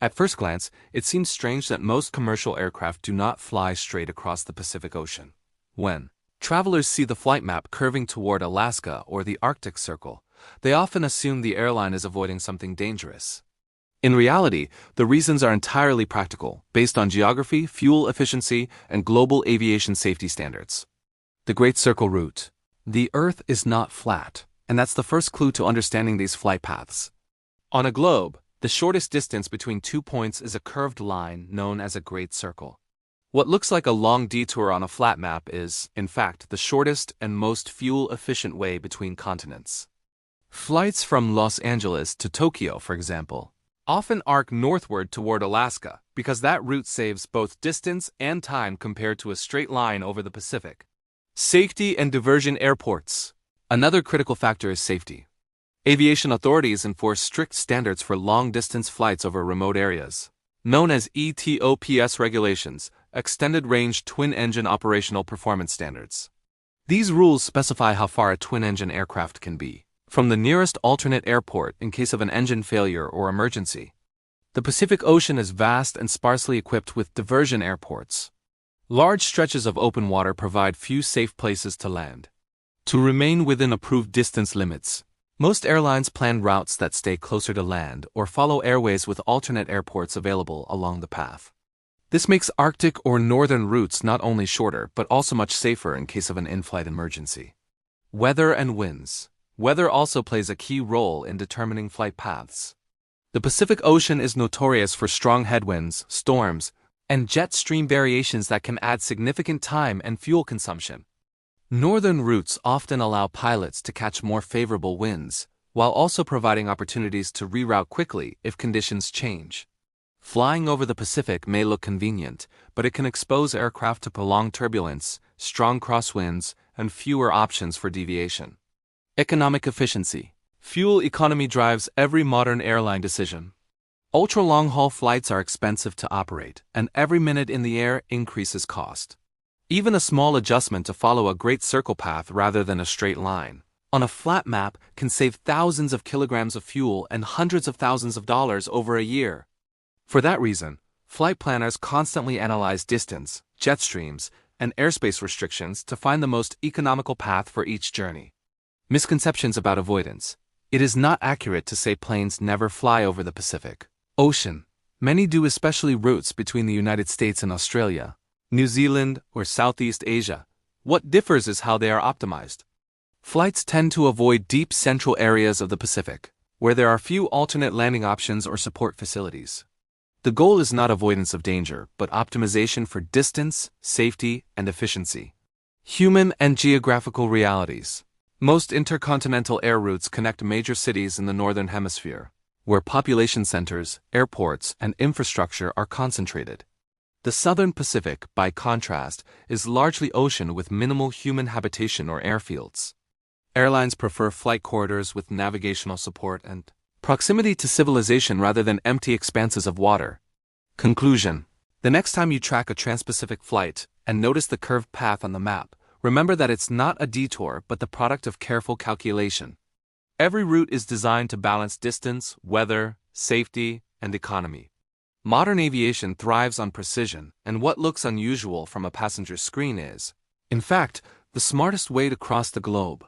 At first glance, it seems strange that most commercial aircraft do not fly straight across the Pacific Ocean. When travelers see the flight map curving toward Alaska or the Arctic Circle, they often assume the airline is avoiding something dangerous. In reality, the reasons are entirely practical, based on geography, fuel efficiency, and global aviation safety standards. The Great Circle Route. The Earth is not flat, and that's the first clue to understanding these flight paths. On a globe, the shortest distance between 2 points is a curved line known as a great circle. What looks like a long detour on a flat map is, in fact, the shortest and most fuel-efficient way between continents. Flights from Los Angeles to Tokyo, for example, often arc northward toward Alaska because that route saves both distance and time compared to a straight line over the Pacific. Safety and diversion airports. Another critical factor is safety. Aviation authorities enforce strict standards for long-distance flights over remote areas, known as ETOPS regulations, Extended Range Twin-Engine Operational Performance Standards. These rules specify how far a twin-engine aircraft can be from the nearest alternate airport in case of an engine failure or emergency. The Pacific Ocean is vast and sparsely equipped with diversion airports. Large stretches of open water provide few safe places to land. To remain within approved distance limits, most airlines plan routes that stay closer to land or follow airways with alternate airports available along the path. This makes Arctic or northern routes not only shorter but also much safer in case of an in-flight emergency. Weather and winds. Weather also plays a key role in determining flight paths. The Pacific Ocean is notorious for strong headwinds, storms, and jet stream variations that can add significant time and fuel consumption. Northern routes often allow pilots to catch more favorable winds, while also providing opportunities to reroute quickly if conditions change. Flying over the Pacific may look convenient, but it can expose aircraft to prolonged turbulence, strong crosswinds, and fewer options for deviation. Economic efficiency. Fuel economy drives every modern airline decision. Ultra-long-haul flights are expensive to operate, and every minute in the air increases cost. Even a small adjustment to follow a great circle path rather than a straight line on a flat map can save thousands of kilograms of fuel and hundreds of thousands of dollars over a year. For that reason, flight planners constantly analyze distance, jet streams, and airspace restrictions to find the most economical path for each journey. Misconceptions about avoidance. It is not accurate to say planes never fly over the Pacific Ocean. Many do, especially routes between the United States and Australia, New Zealand, or Southeast Asia. What differs is how they are optimized. Flights tend to avoid deep central areas of the Pacific, where there are few alternate landing options or support facilities. The goal is not avoidance of danger, but optimization for distance, safety, and efficiency. Human and geographical realities. Most intercontinental air routes connect major cities in the Northern Hemisphere, where population centers, airports, and infrastructure are concentrated. The Southern Pacific, by contrast, is largely ocean with minimal human habitation or airfields. Airlines prefer flight corridors with navigational support and proximity to civilization rather than empty expanses of water. Conclusion. The next time you track a trans-Pacific flight and notice the curved path on the map, remember that it's not a detour but the product of careful calculation. Every route is designed to balance distance, weather, safety, and economy. Modern aviation thrives on precision, and what looks unusual from a passenger screen is, in fact, the smartest way to cross the globe.